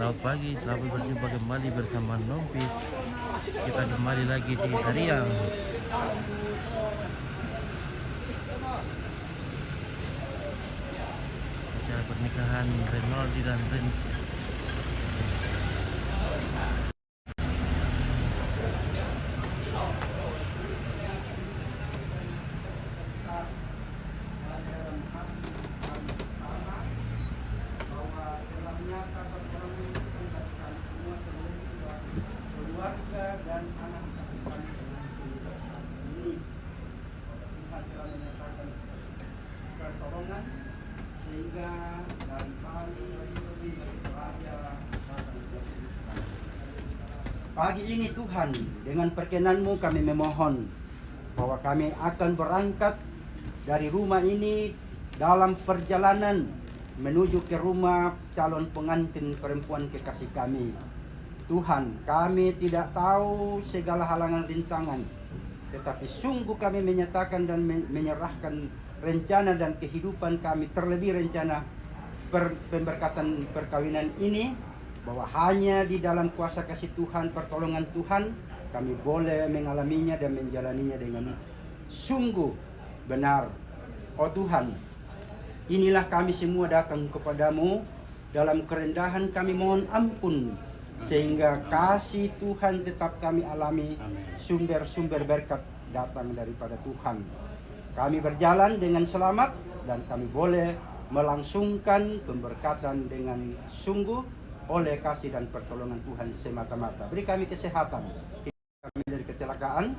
Selamat pagi, selamat berjumpa kembali bersama Nompit. Kita kembali lagi di Tariang. Acara pernikahan Renaldi dan Renzi. Pagi ini Tuhan, dengan perkenan-Mu kami memohon bahwa kami akan berangkat dari rumah ini dalam perjalanan menuju ke rumah calon pengantin perempuan kekasih kami. Tuhan, kami tidak tahu segala halangan rintangan, tetapi sungguh kami menyatakan dan menyerahkan rencana dan kehidupan kami, terlebih rencana pemberkatan perkawinan ini, bahwa hanya di dalam kuasa kasih Tuhan, pertolongan Tuhan, kami boleh mengalaminya dan menjalaninya dengan sungguh benar. Oh Tuhan, inilah kami semua datang kepadamu, dalam kerendahan kami mohon ampun, sehingga kasih Tuhan tetap kami alami, sumber-sumber berkat datang daripada Tuhan. Kami berjalan dengan selamat dan kami boleh melangsungkan pemberkatan dengan sungguh oleh kasih dan pertolongan Tuhan semata-mata. Beri kami kesehatan, kami dari kecelakaan,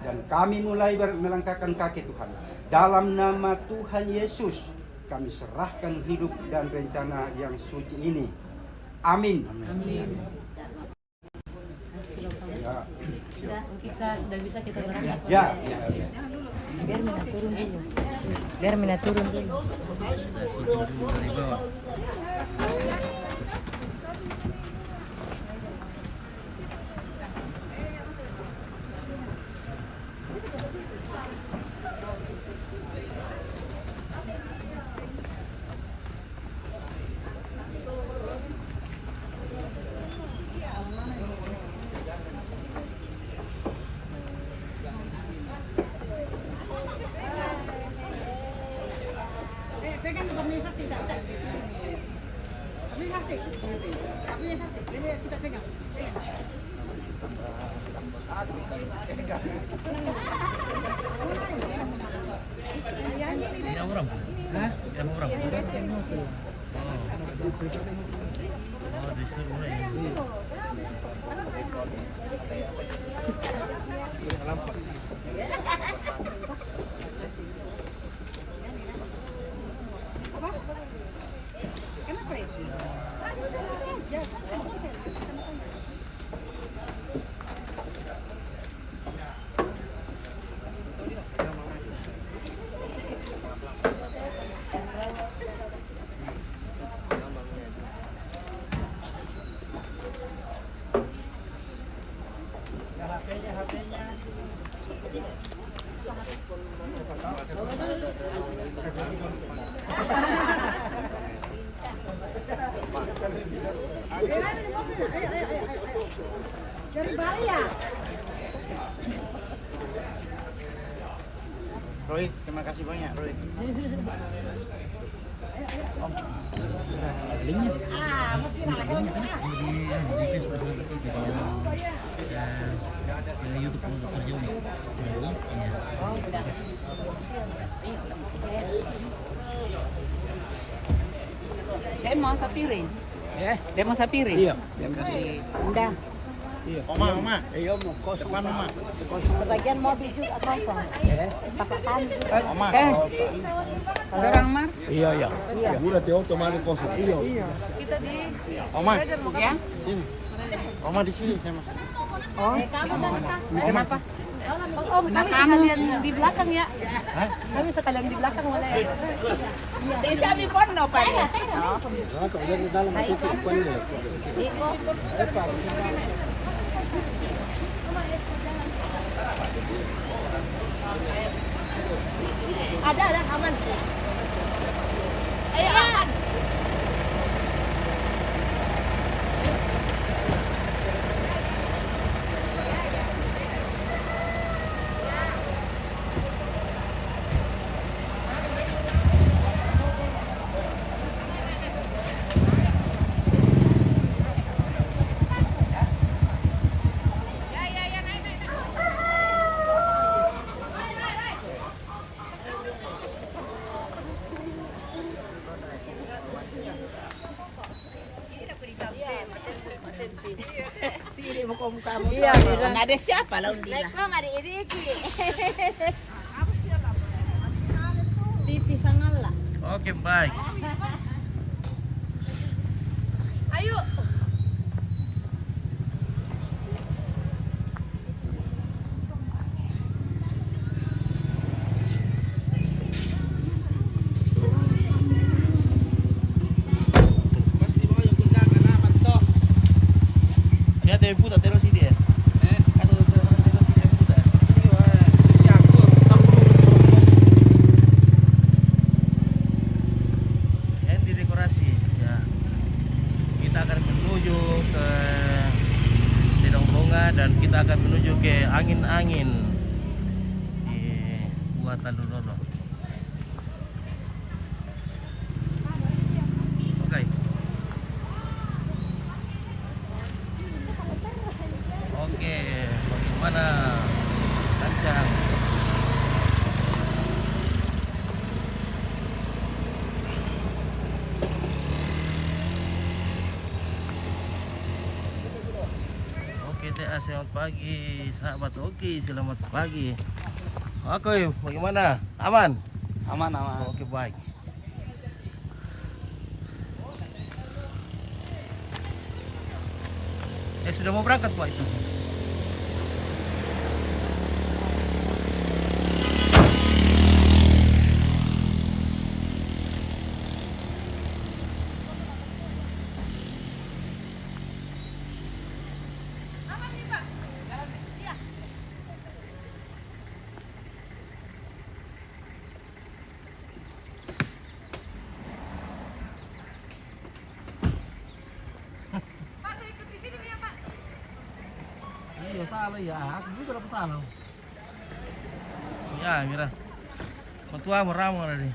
dan kami mulai melangkahkan kaki Tuhan. Dalam nama Tuhan Yesus, kami serahkan hidup dan rencana yang suci ini. Amin. Amin. Sudah bisa kita berangkat. Ya. Biar Mina turun dulu. Dari bawah. Pegang organisasi tak? Organisasi. Organisasi. Kita pegang. Ini orang. Hah? Yang orang. Oh, disuruh ini. Kenapa ya? Ya, dari Bali ya? Roy, terima kasih banyak Roy. Linknya? Masih nanya. Di Facebook di YouTube untuk kerja nih. Demo sapirin. Demo sapirin. Iya. Kasih. Udah. Iya. Oma. Iya, mau kos. Depan Oma. Sebagian mobil juga kosong. Pakai tali. Oma. Orang Mar? Iya, iya. Udah teh otomatis kosong. Iya. Kita di Oma. ya. Sini. Oma di sini sama. Oh, kenapa? Oh, kalian di belakang ya? Kami sekalian di belakang boleh. Desa mi pono pa ya. Ada aman. Ayo aman. kok kamu. Iya, bilang. Nggak ada siapa lah Undina. Like ko, mari-iriki. Pipi sangala. Oke, baik. Ayo. Ya, te puta terus ini ya. Atau terus ini puta. Yang di dekorasi ya. Kita akan menuju ke Ledong Bonga dan kita akan menuju ke angin-angin di Gua Tandulolo. Oke. Oke, bagaimana Kancang? Oke, selamat pagi sahabat. Oke, selamat pagi. Oke, bagaimana? Aman? Aman. Oke, baik. Sudah mau berangkat Pak itu? Iya salah ya, aku juga dapat salah. Ya, mira. Matua meramu tadi.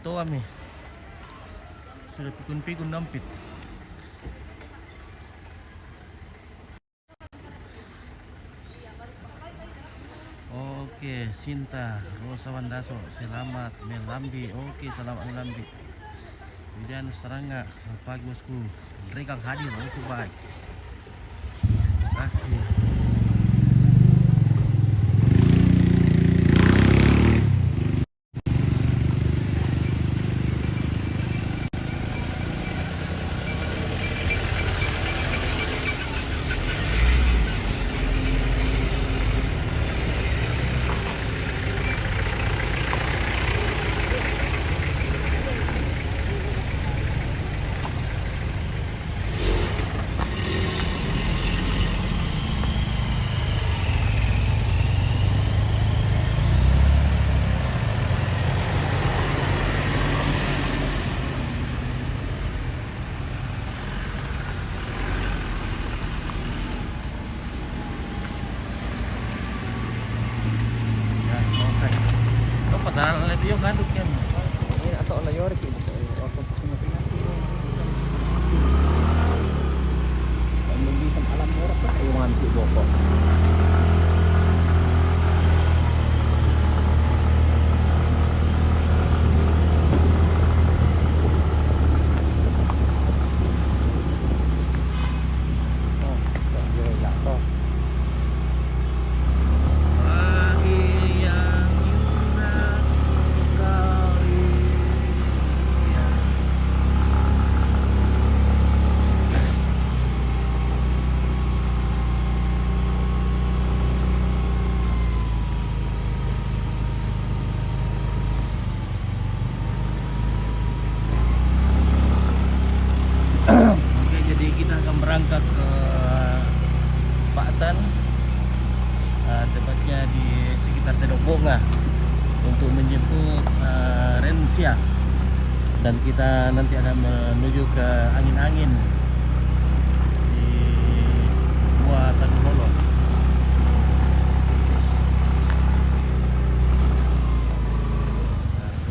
Tuh kami. Sudah pikun-pikun dampit. Oke, Sinta, Rosa Wandaso, selamat melambi. Oke, selamat melambi. Kemudian Serangga, selamat pagi bosku. Mereka hadir, itu baik. Kasih. Padahal lebih yuk ngaduk kan. Ini atau layor gitu. Waktu Pilipinas itu. Hindi sa alam mo ra yung mga boko. Oke, jadi kita akan berangkat ke Paktan, tepatnya di sekitar Ledong Bonga untuk menjemput Rensia, dan kita nanti akan menuju ke angin-angin di Gua Tandulolo.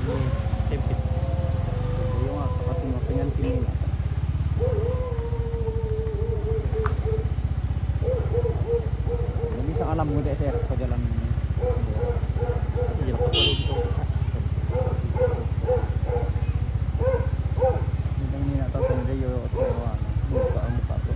Ini sempit. Yung kapating kini. Hindi sa alam mo dahil sir pa jalan. Jadi apa boleh gitu? Hindi na tayo tayo yo buka muka ko.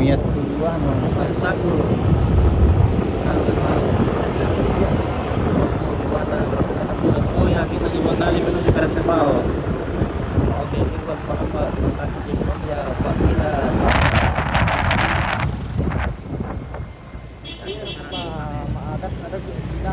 niat duluan. Pak Saku. Oh ya, kita dibekali menuju ke Tepau. Oke, kita Pak terima kasih ya Pak kita. Maadas ada kita.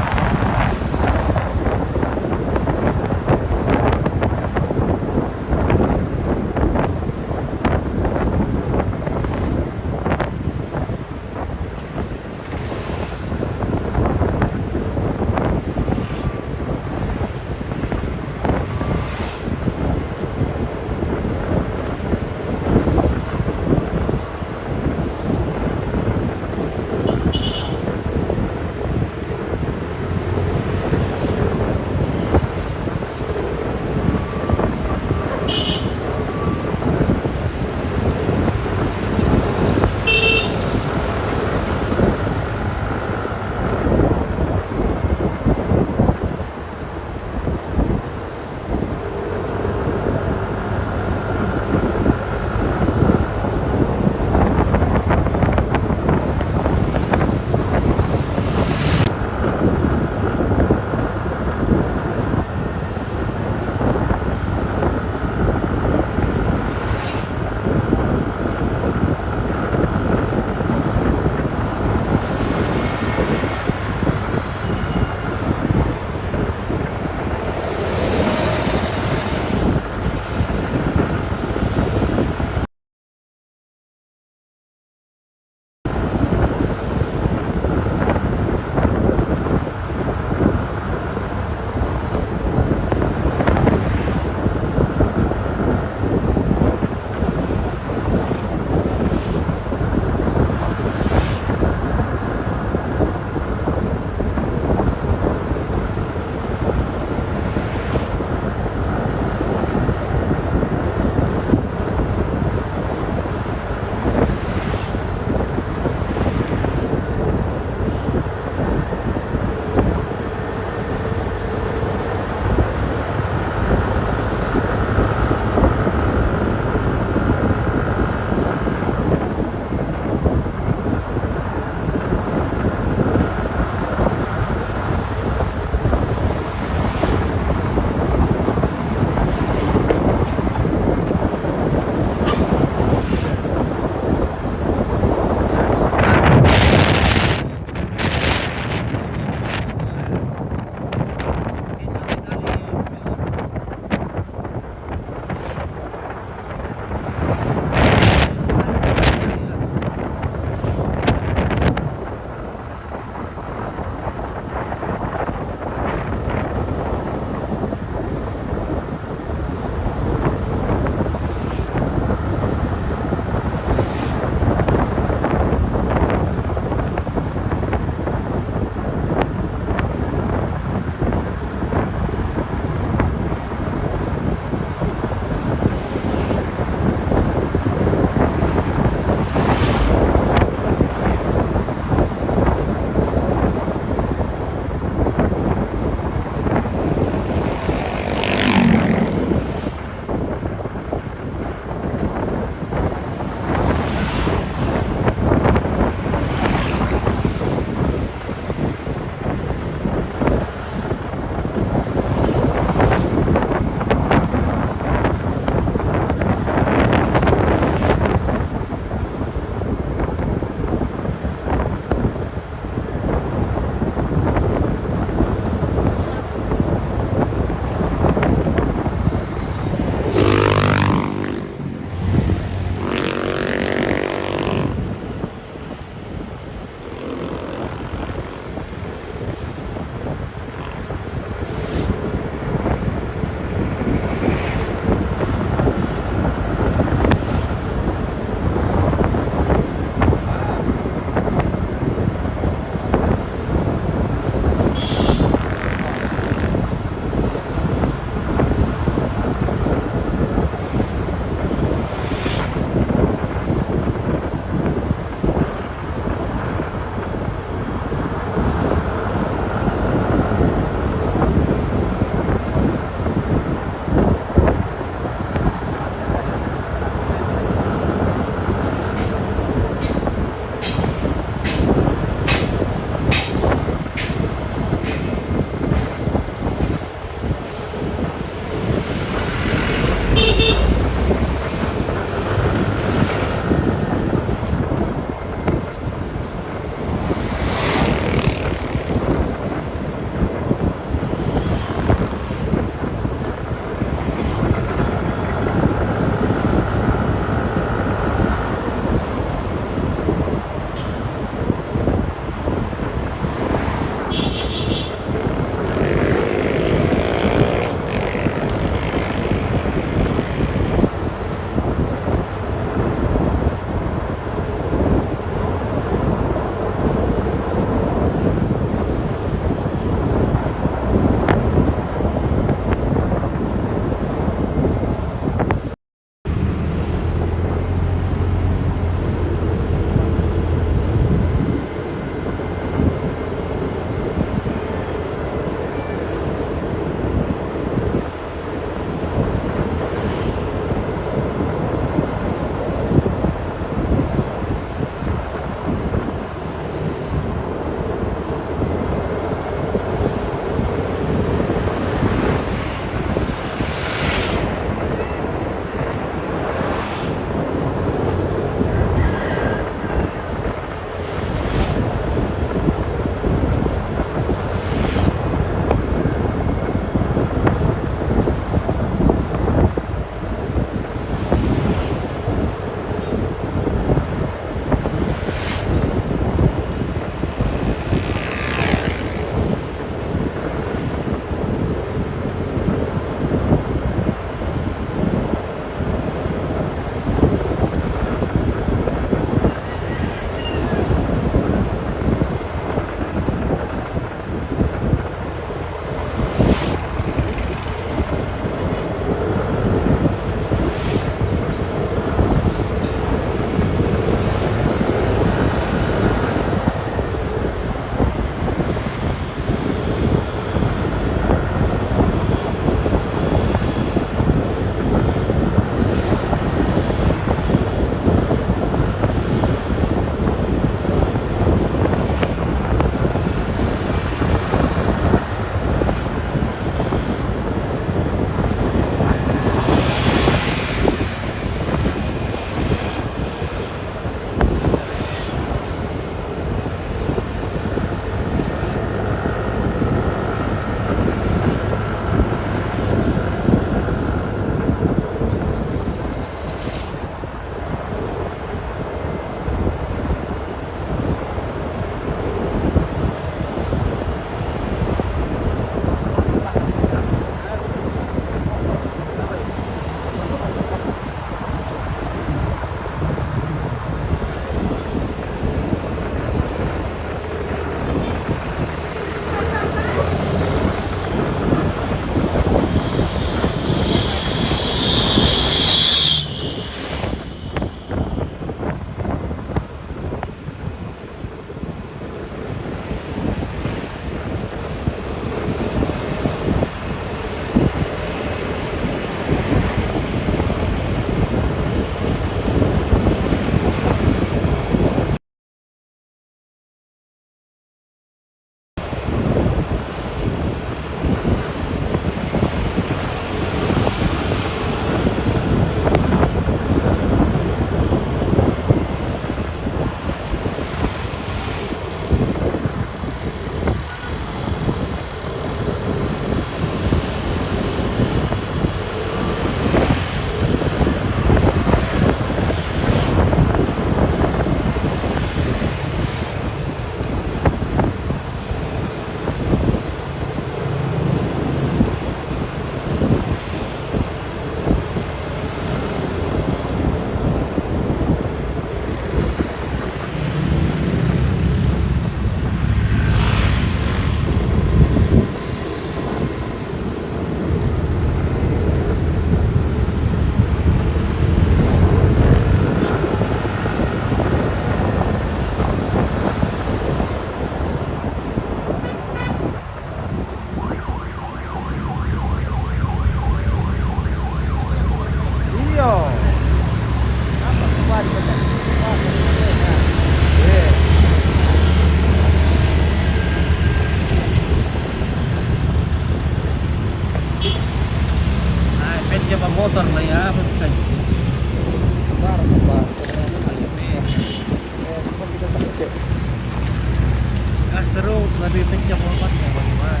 lebih pecah lompat ya bagaimana?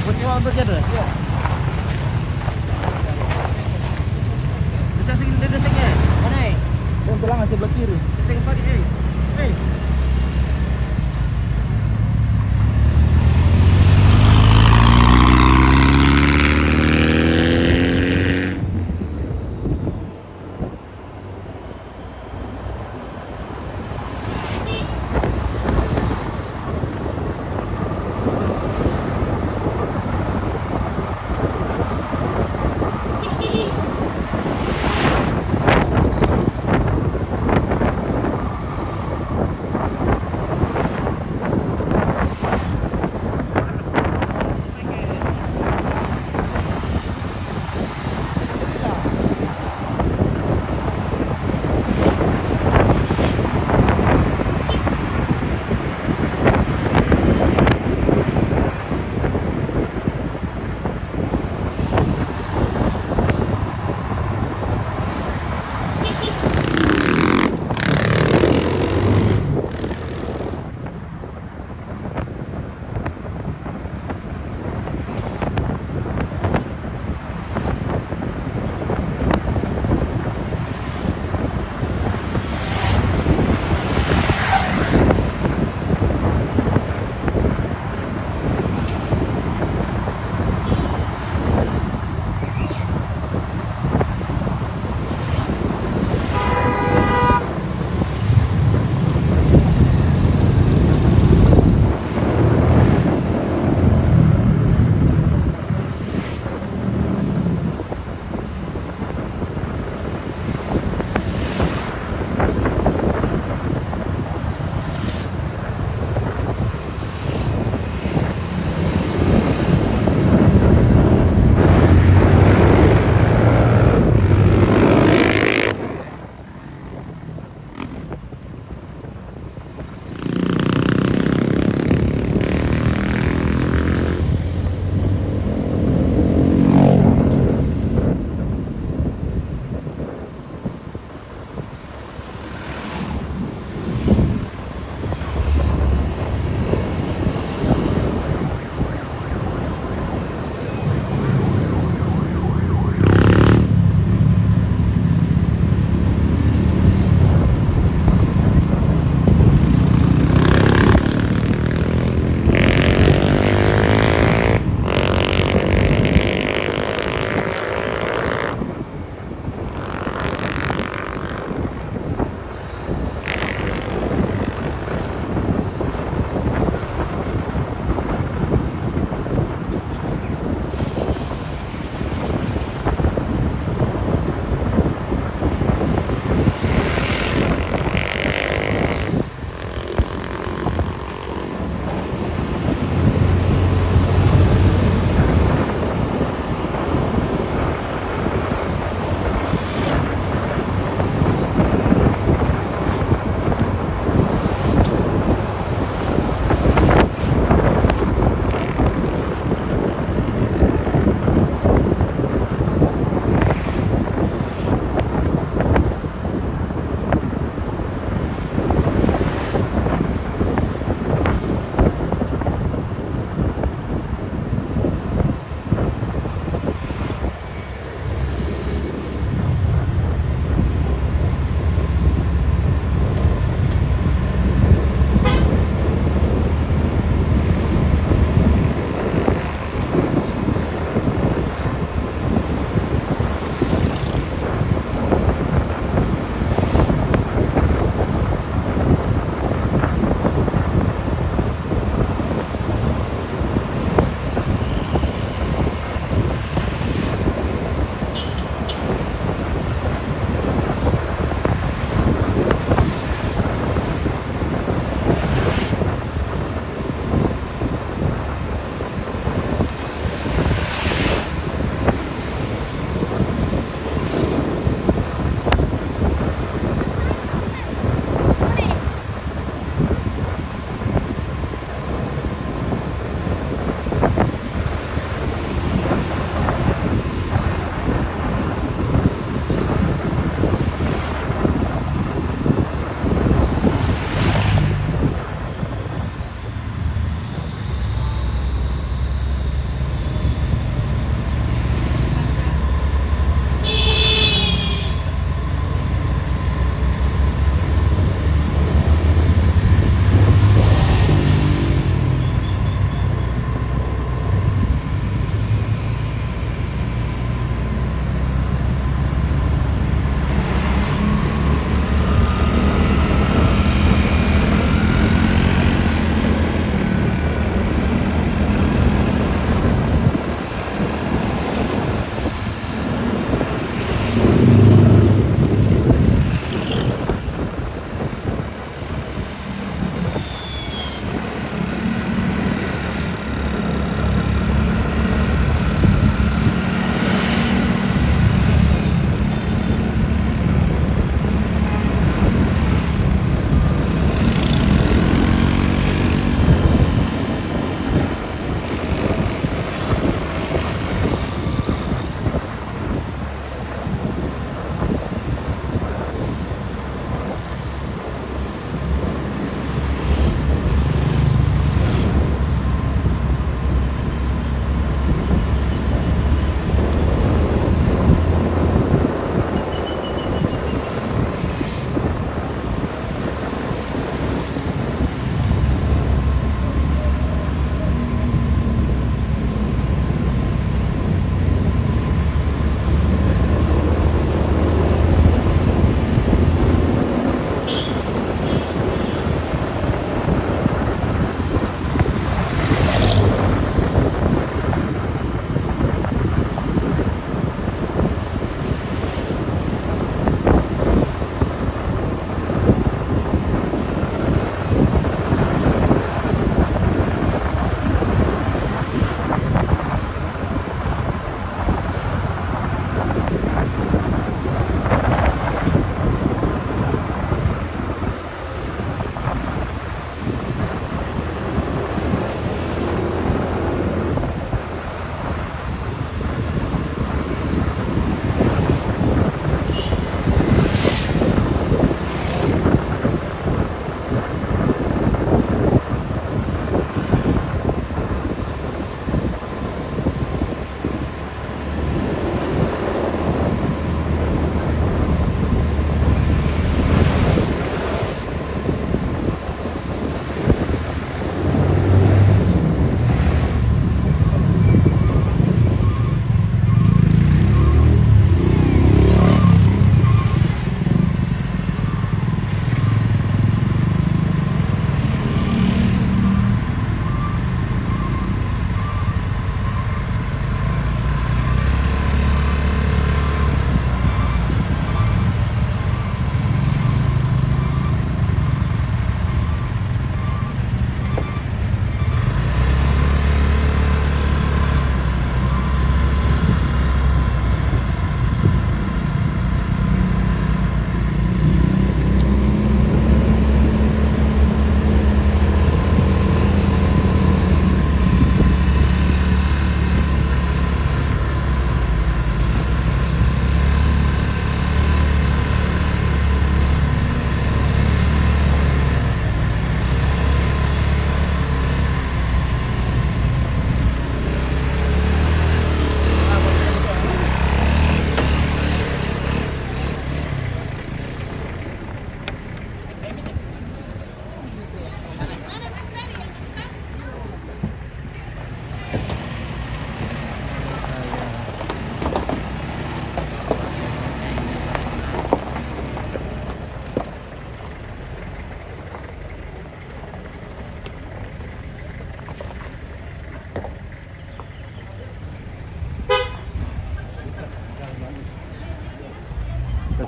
Buatnya apa aja deh? Bisa segini deh desengnya. Mana? Yang tulang ngasih belah kiri. Deseng pagi, hey.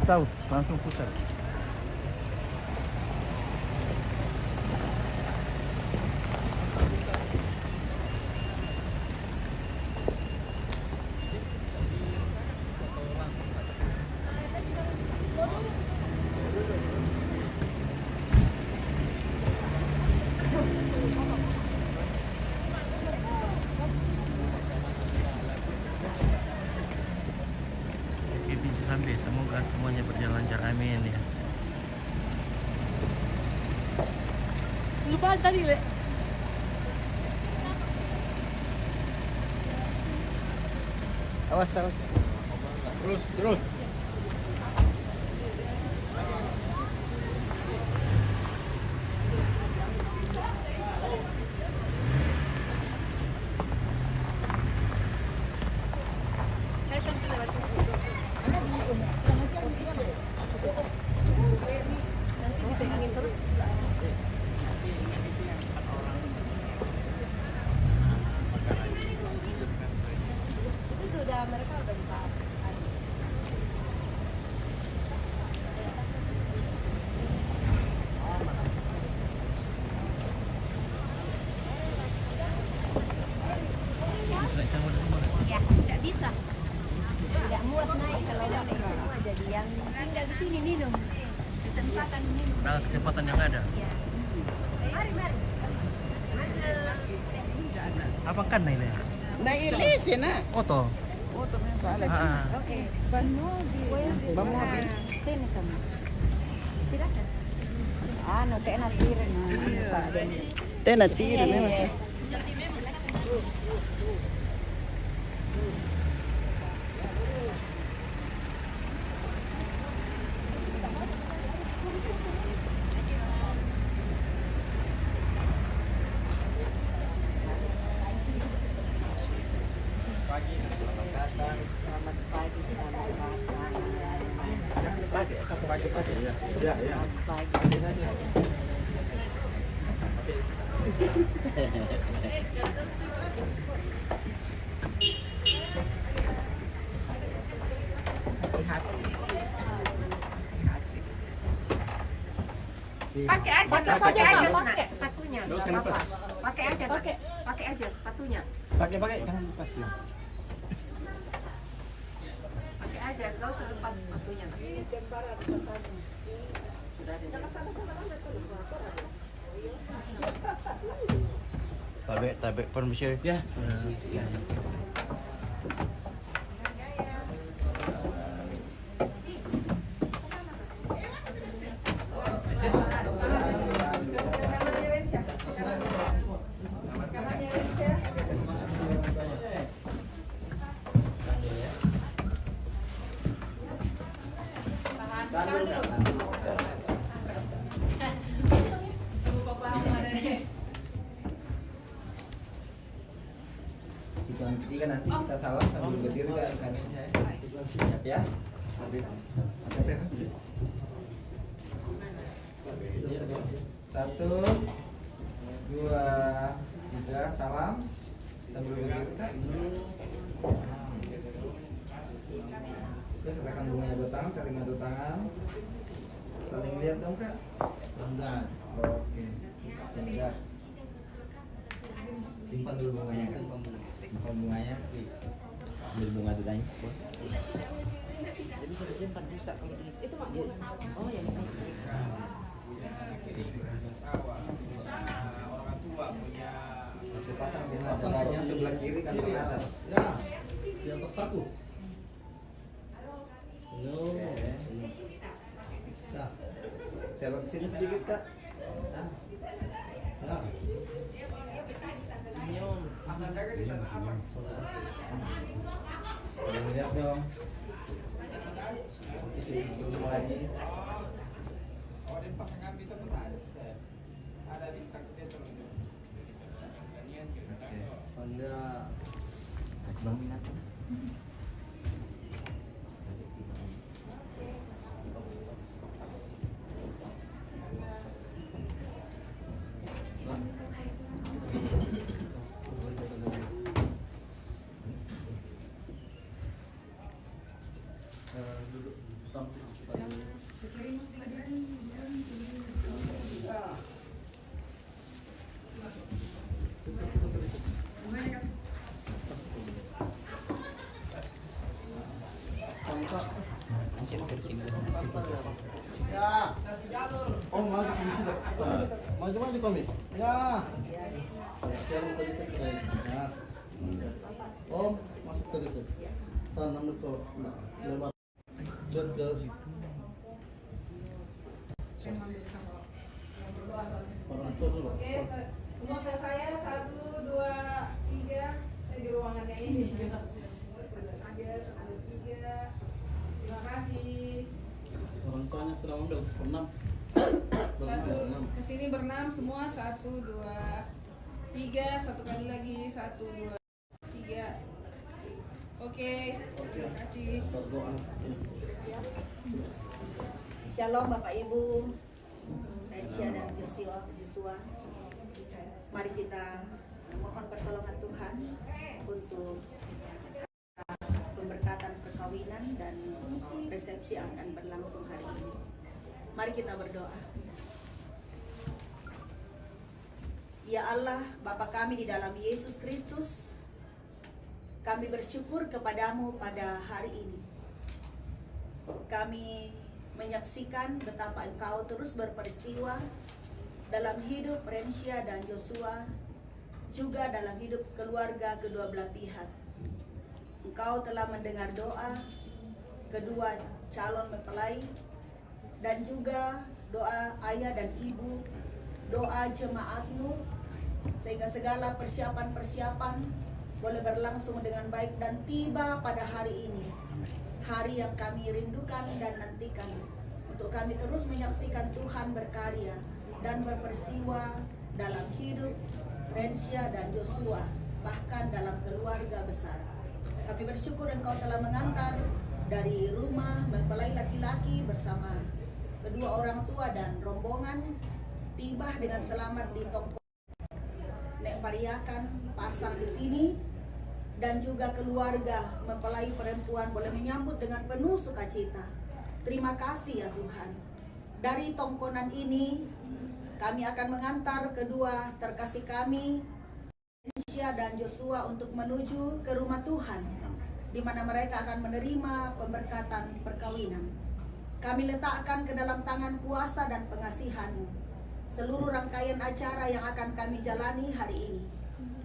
tahu, langsung pusat. Oke, pintu sampai, semoga semuanya berjalan lancar, amin ya. Lupa tadi, Le. Awas, awas. Terus, terus. Nanti dipegangin terus. Itu sudah mereka udah buka. Ya, tidak bisa. Tidak muat naik kalau naik semua jadi yang tinggal di sini minum. Kesempatan minum. Nah, kesempatan yang ada. Ya. Mari, mari. Apa kan ini? Na ilis ya na. Oto. Oto na sa alag. Oke. Ban mobil. Ban mobil. Sini kamu. Silakan. Ano, kaya natirin na sa atin. Tena tira na mas. Pakai aja, Pakai saja, pakai. sepatunya. Nggak usah lepas. Pakai aja, pakai aja sepatunya. Pakai, jangan lepas ya. Pakai aja, nggak usah lepas sepatunya. Tabek permisi. Ya. Hitungan ketiga nanti kita salam sambil berdiri kan siap ya. Satu, dua, tiga, salam sambil berdiri kan. Terus serahkan bunganya 2 tangan, terima 2 tangan. Saling lihat dong kak. Enggak. Oke. Enggak. Simpan dulu bunganya kak. Simpan bunganya. Ambil bunga itu tanya. Jadi bisa disimpan bisa kalau itu mak. Oh ya. Satu pasang bunga sebelahnya sebelah kiri kantong atas. Ya, di atas satu. Oke. Ya, Saya ke sini sedikit kak. Nah. ya. Saling lihat dong. Itu lagi. Anda Kasih Bang Minat. duduk samping. Ya. Om maju di sini. Maju kami. Ya. Siaran sedikit lagi. Ya. Om masuk sedikit. Sana menurut lebar. Betul sih. Orang tua dulu. Oke, semua ke saya 1, 2, 3 di ruangannya ini. 1, 2, 3. Terima kasih. Orang tuanya sudah ambil berenam. Kesini berenam semua 1, 2, 3. Satu kali lagi 1, 2, 3. Oke, terima kasih. Berdoa. Shalom Bapak Ibu, Aisyah dan Joshua. Mari kita mohon pertolongan Tuhan untuk pemberkatan perkawinan dan resepsi yang akan berlangsung hari ini. Mari kita berdoa. Ya Allah, Bapa kami di dalam Yesus Kristus, kami bersyukur kepadamu pada hari ini. Kami menyaksikan betapa Engkau terus berperistiwa dalam hidup Rensya dan Joshua, juga dalam hidup keluarga kedua belah pihak. Engkau telah mendengar doa kedua calon mempelai dan juga doa ayah dan ibu, doa jemaatmu, sehingga segala persiapan-persiapan boleh berlangsung dengan baik dan tiba pada hari ini, hari yang kami rindukan dan nantikan, untuk kami terus menyaksikan Tuhan berkarya dan berperistiwa dalam hidup Rensya dan Joshua, bahkan dalam keluarga besar. Kami bersyukur Engkau telah mengantar dari rumah mempelai laki-laki bersama kedua orang tua dan rombongan tiba dengan selamat di Tongko Nek Pariakan pasang di sini, dan juga keluarga mempelai perempuan boleh menyambut dengan penuh sukacita. Terima kasih ya Tuhan. Dari tongkonan ini kami akan mengantar kedua terkasih kami, Rensya dan Joshua, untuk menuju ke rumah Tuhan, di mana mereka akan menerima pemberkatan perkawinan. Kami letakkan ke dalam tangan kuasa dan pengasihan-Mu seluruh rangkaian acara yang akan kami jalani hari ini.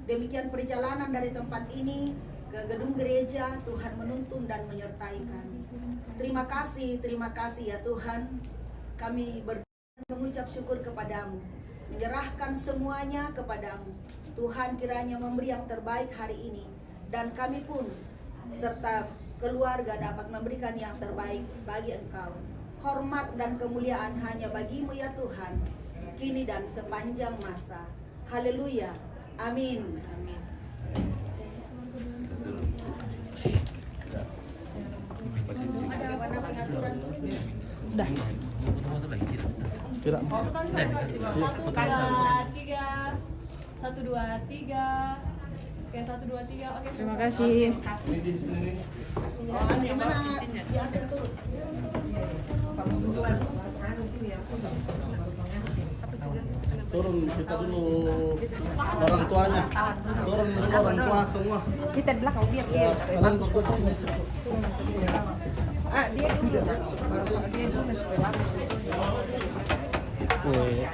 Demikian perjalanan dari tempat ini ke gedung gereja, Tuhan menuntun dan menyertai kami. Terima kasih ya Tuhan. Kami mengucap syukur kepadamu, menyerahkan semuanya kepadamu. Tuhan kiranya memberi yang terbaik hari ini, dan kami pun serta keluarga dapat memberikan yang terbaik bagi Engkau. Hormat dan kemuliaan hanya bagimu ya Tuhan, kini dan sepanjang masa. Haleluya. Amin. Amin. Ada mana pengaturan tuh? Udah. Foto-foto lagi tidak? Tidak. 1, 2, 3. Oke, 1, 2, 3. Oke, Terima kasih. Gimana diatur turun? Turun kita dulu orang tuanya. Turun dulu orang tua semua. Kita di belakang biar Ya, kalian berdua sini. dia dulu. Baru dia dulu supaya bagus. Woi.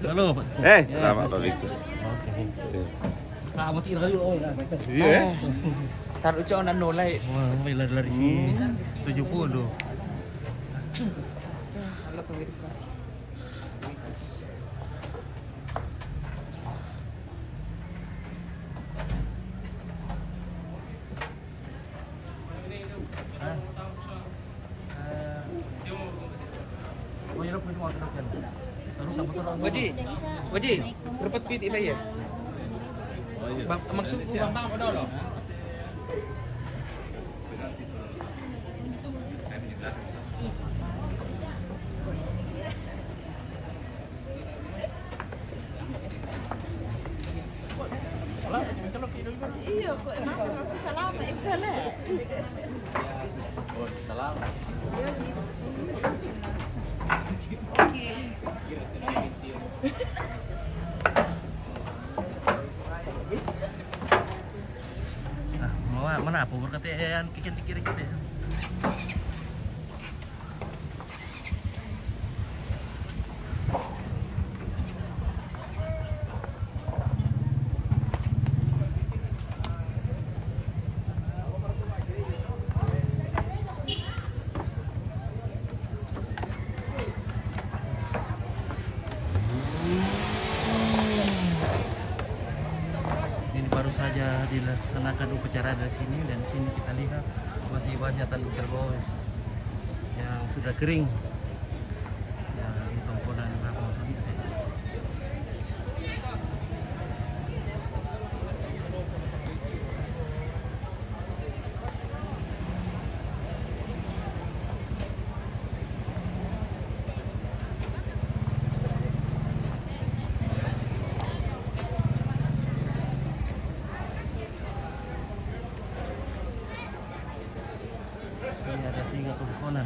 Halo. Selamat pagi. Oke. Kamu tira kali oh ya. Iya. Tar ucap dan nolai. Wah, may lari sini. 70. Halo pemirsa. Waji, dapat pit ini ya? Maksud kurang tahu ada loh. Iya, kok aku salah sama Iqbal ya? Oh, salam. mana apa berkata yang kiri kita. Baru saja dilaksanakan upacara di sini, dan sini kita lihat masih banyak tanduk kerbau yang sudah kering. Ya, ini komponen berapa sedikit. Ini ada 3 komponen.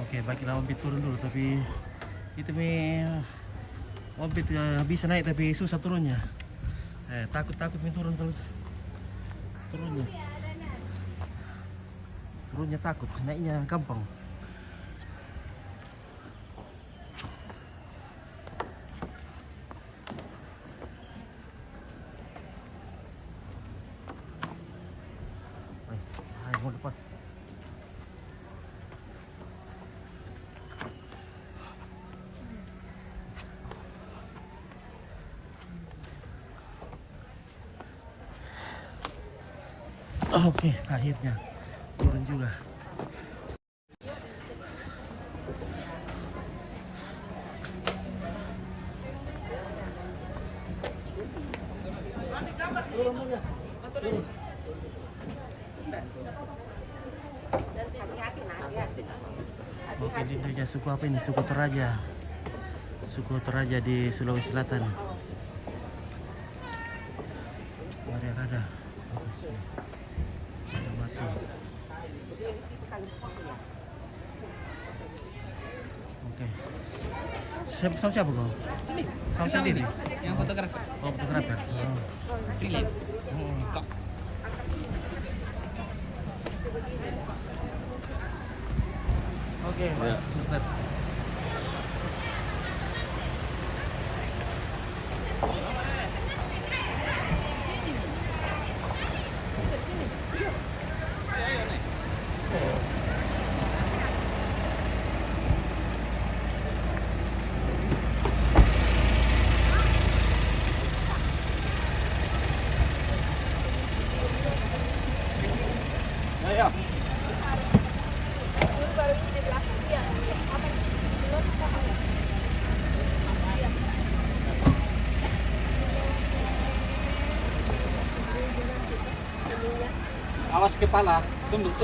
Oke, baiklah, Ompit turun dulu, tapi itu Ompit bisa naik tapi susah turunnya. Takut turun terus. Turunnya takut, naiknya gampang. Ayo, mau lepas. Oke, akhirnya turun juga. Oke, ini dia suku apa ini? Suku Toraja. Suku Toraja di Sulawesi Selatan. Ada. Oke. Sama siapa kau? Sini. Sama sendiri. Yang fotografer. Oh, fotografer. Oh. Freelance. Kok. Oke, mantap. Awas kepala, tunduk.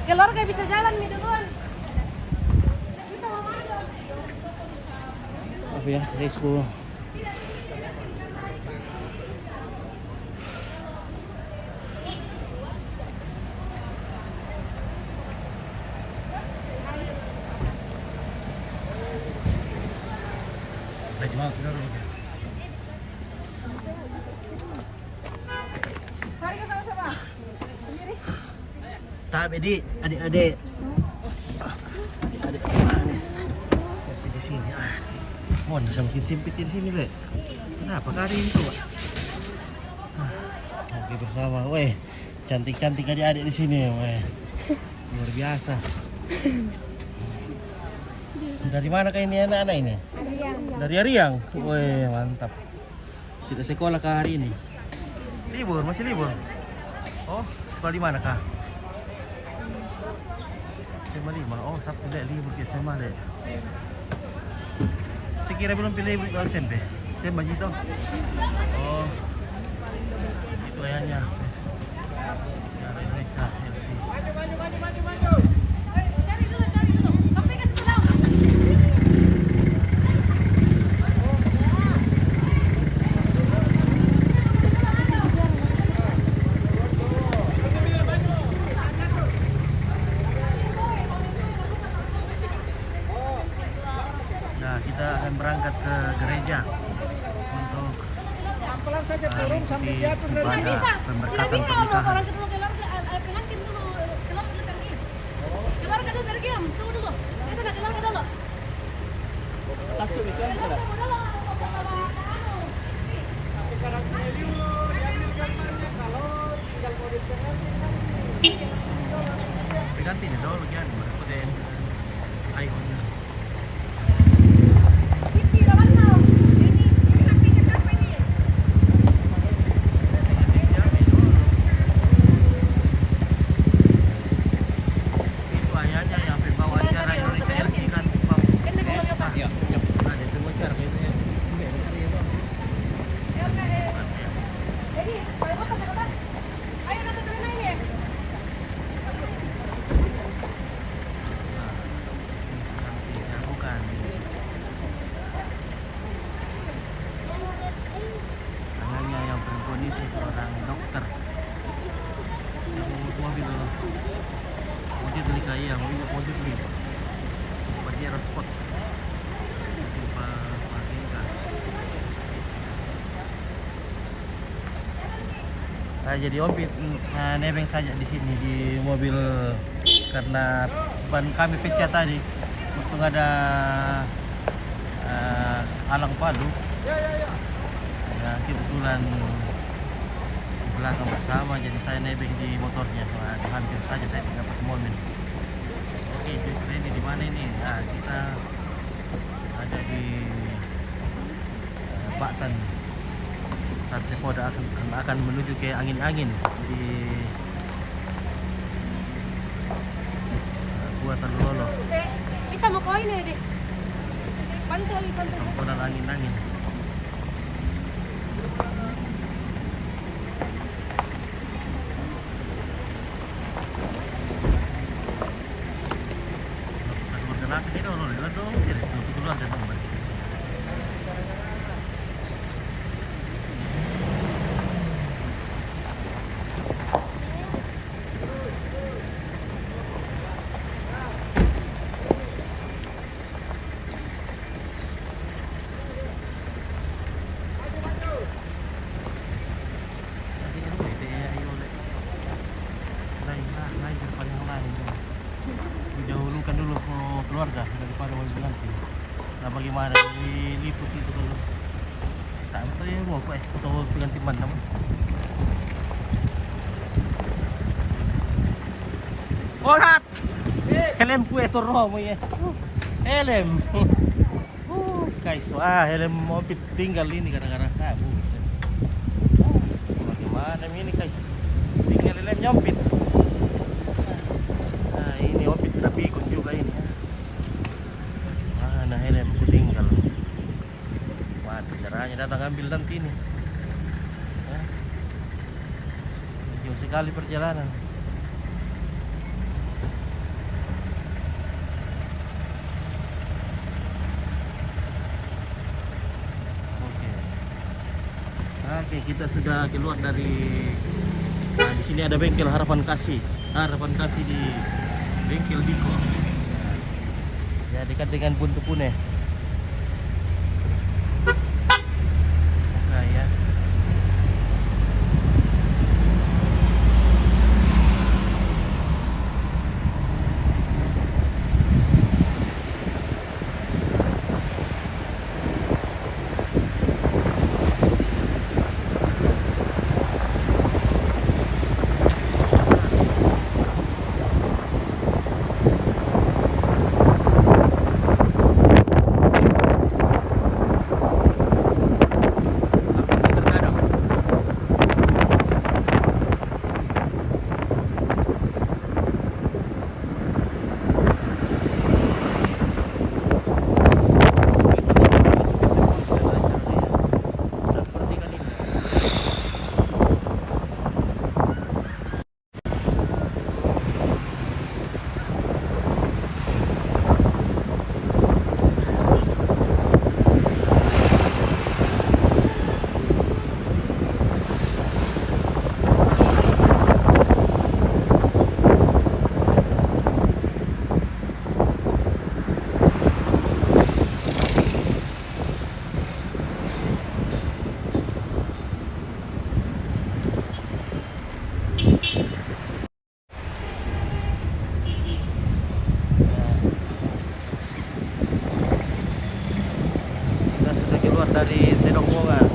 Keluarga bisa jalan nih duluan. Apa ya, guysku? Mau kita dulu. Mari kita sama-sama. Sendiri. Tak, adik manis. Tapi di sini mohon semakin sempit di sini, Le. Kenapa kali ini tuh, Pak? Oke, bersama. Weh, cantik-cantik adik-adik di sini, weh. Luar biasa. Dari mana kah ini anak-anak ini? Dari Ariang. Wih, mantap. Kita sekolah kah hari ini? Masih libur. Oh, sekolah di mana kah? SMA 5. Oh, Sabtu deh libur ke SMA deh. Sekira belum pilih libur ke SMP. SMA gitu. Oh, itu ayahnya. di ibadah pemberkatan pernikahan. Orang ketemu keluarga, pengantin dulu, keluarga dulu pergi. Keluarga dulu pergi, tunggu dulu. Itu nak keluarga dulu. Masuk itu kan kita. Pengantin itu dulu kan, baru deh ikonnya. Itu ayahnya yang pembawa acara Indonesia LC kan, Bang. Iya. Ada pembawa acara kayaknya. Jadi, kalau mau kata-kata, ayo nanti terima ini. Bukan. Ayahnya yang perempuan itu seorang dokter. Mobil beli kaya, mobil beli. Pajero Sport. Jadi Ompit nebeng saja di sini di mobil karena ban kami pecah tadi. Untung ada alang palu. Ya, kebetulan di belakang bersama, jadi saya nebeng di motornya. Nah, hampir saja saya dapat mobil. Oke, jadi ini di mana ini? Nah, kita ada di Batan. Nanti Polda akan menuju ke angin-angin di Buatan Lolo. Bisa mau koin ya, Dek? Bantu. Kampungan angin-angin. Ordenasi ini dulu, jadi duluan dan kembali. Didahulukan dulu keluarga daripada mobil pengantin. Nah, bagaimana diliput itu kalau tak betul ya mau atau pengantin mana? Orat. Helm ku itu roh mo ya. Helm. Guys, helm mobil tinggal ini gara-gara kamu. Bagaimana ini guys? Tinggal helm nyompit. Ini Opit sudah pikun juga ini ya. Nah helm ku tinggal. Waduh, caranya datang ambil nanti ini ya. Jauh sekali perjalanan. Oke, kita sudah keluar dari di sini ada bengkel Harapan Kasih di bengkel Diko. Ya, dekat dengan Buntu Pune. Nah, ya. Kita sudah keluar dari Tedong Bunga.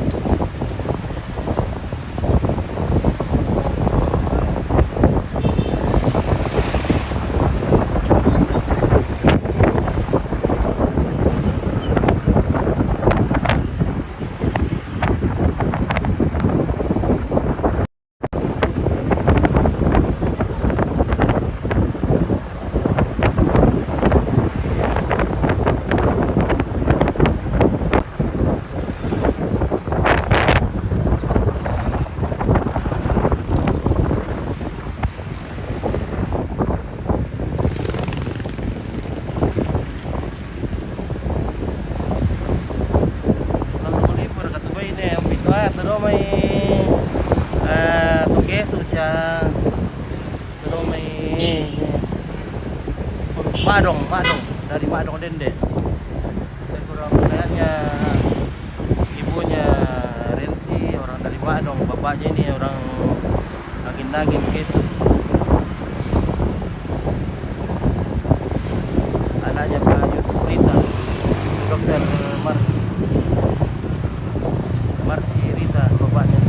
Todo may tukeso siya. Todo may madong dari madong din deh. Siguro kayaknya ibunya Rensi orang dari Madong, bapaknya ini orang Nagin Kesu. Anaknya Pak Yusuf Rita, Dokter Marsi Rita, bapaknya.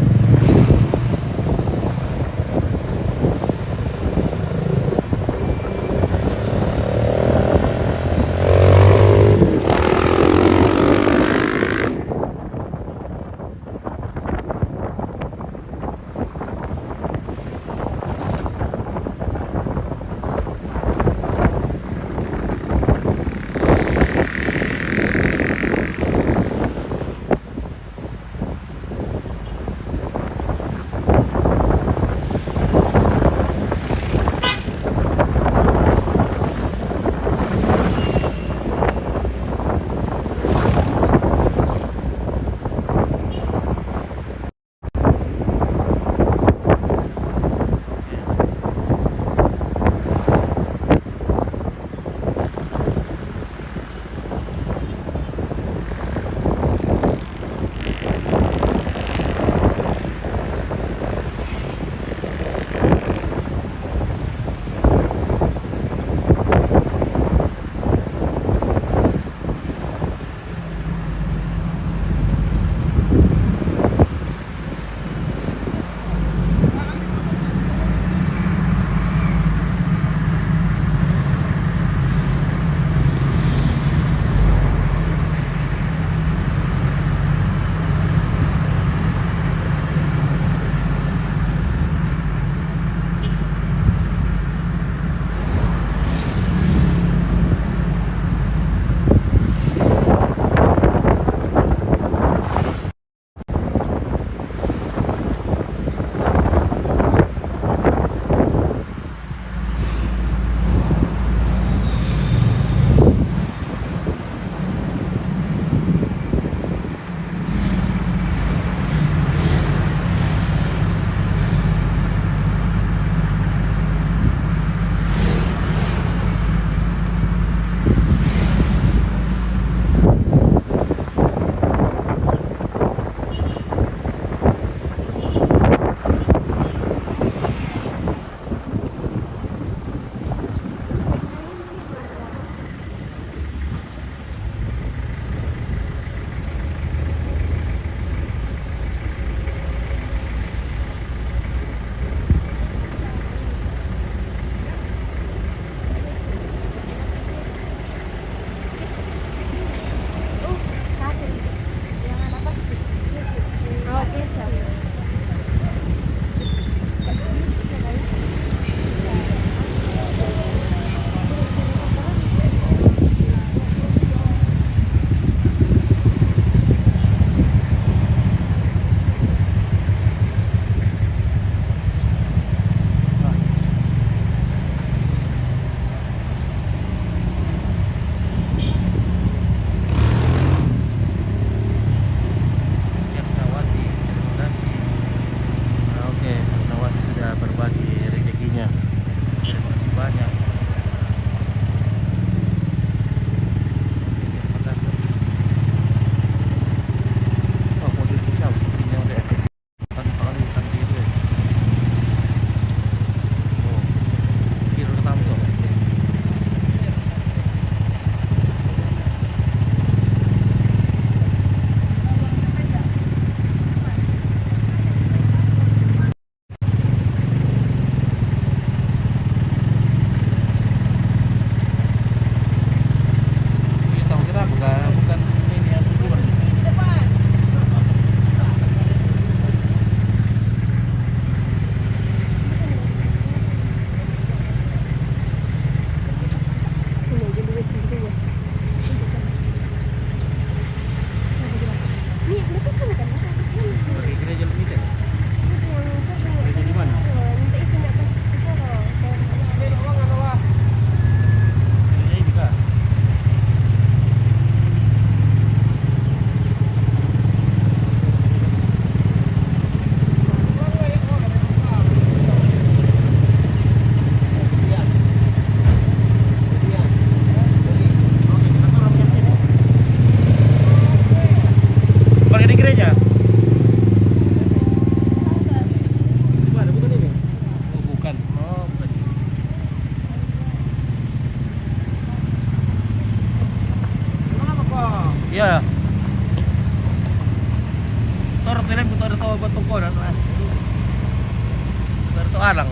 alang.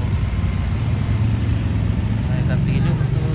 Nah, ganti hidup tuh.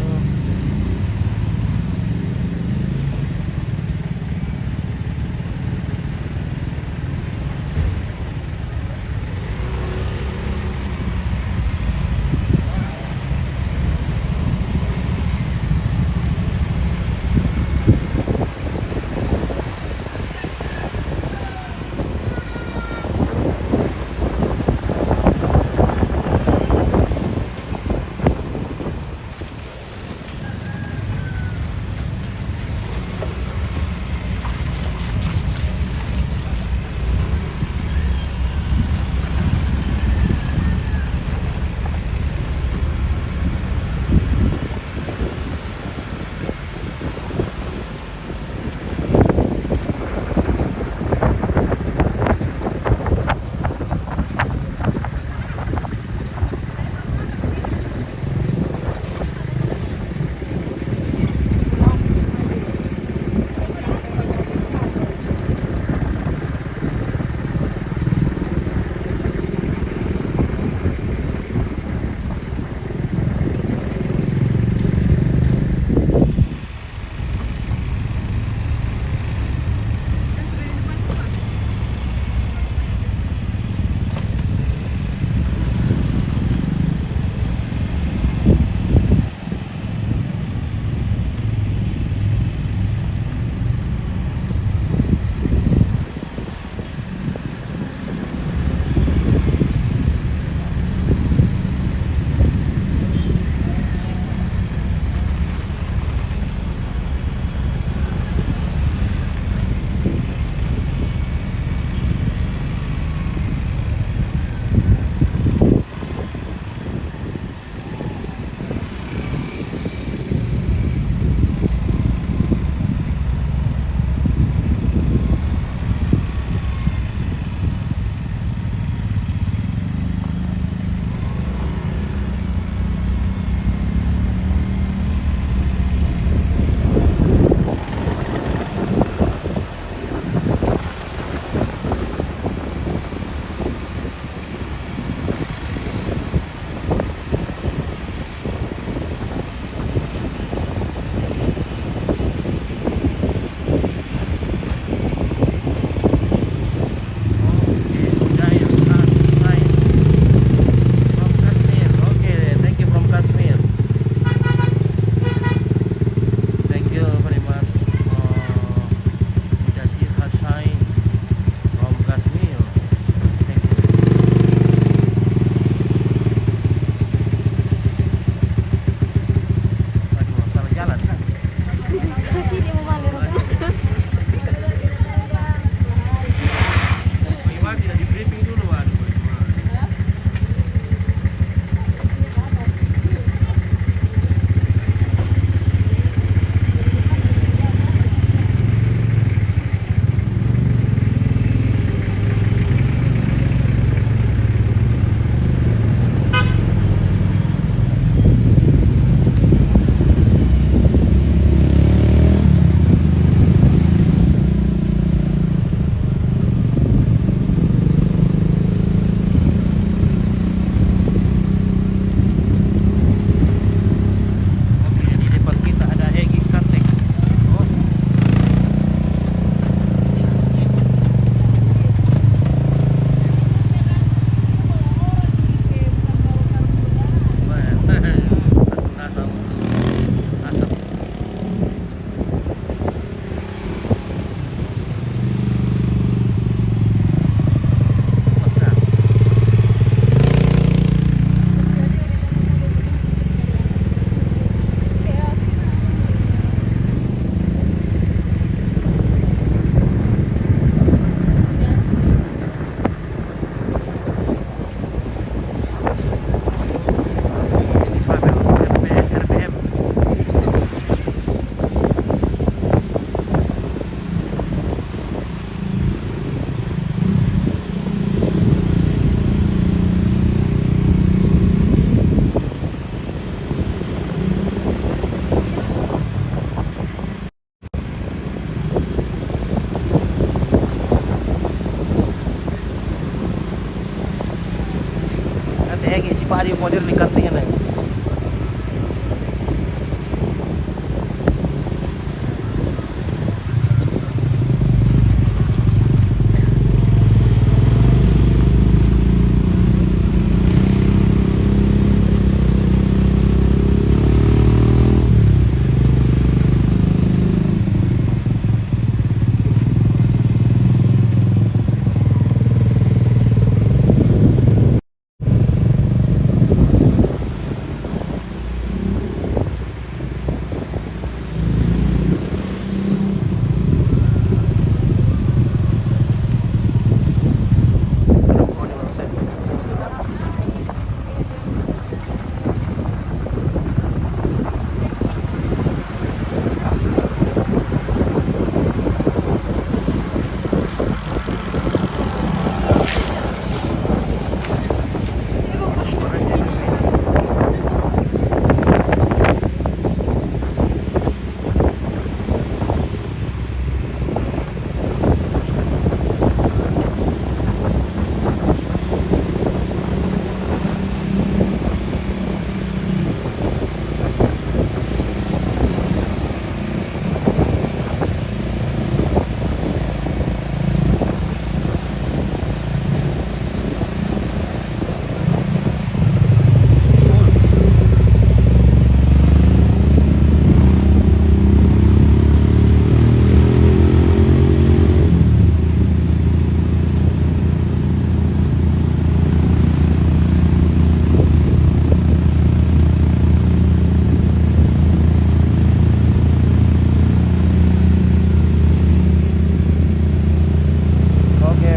Nanti egi si Pak Adi modern di kantingnya nih.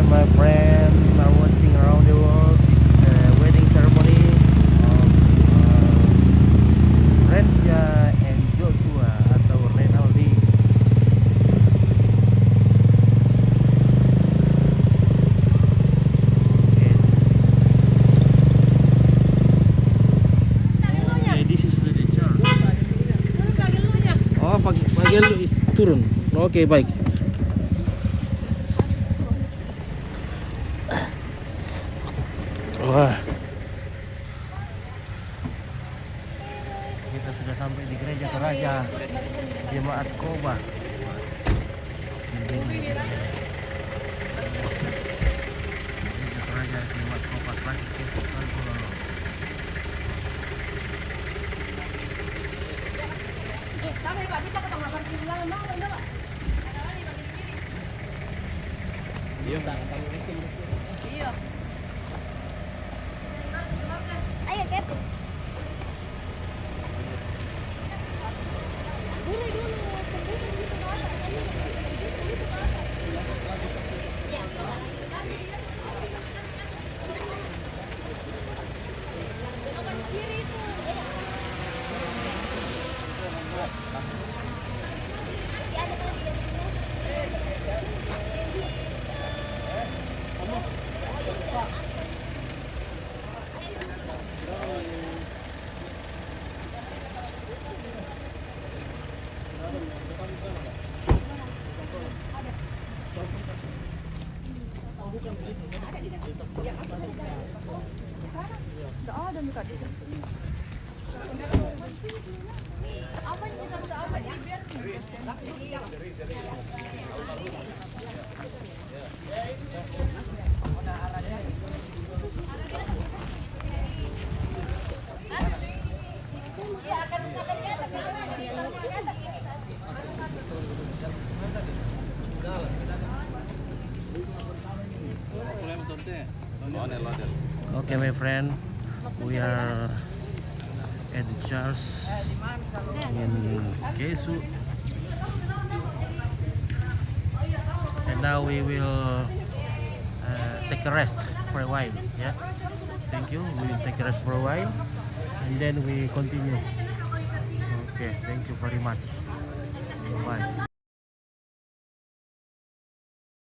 My friend are watching around the world. This is a wedding ceremony of Rencia and Joshua atau Renaldi. Okay, this is the church. Oh, pagi lu turun. Oke, baik. Wah, kita sudah sampai di gereja Toraja Jemaat Koba. Gereja Toraja Jemaat Koba Francis Yesus Kalkulolo. Tapi Pak bisa ketemu makan di belakang mau enggak, Pak? Iya, Iya. Ayo, Kep. Dulu. Kiri itu. Ada muka di sini. Apa ini kita apa ini biar Okay, my friend, we are at the church in Kesu, and now we will take a rest for a while. Yeah, thank you. We will take a rest for a while, and then we continue. Okay, thank you very much. Bye.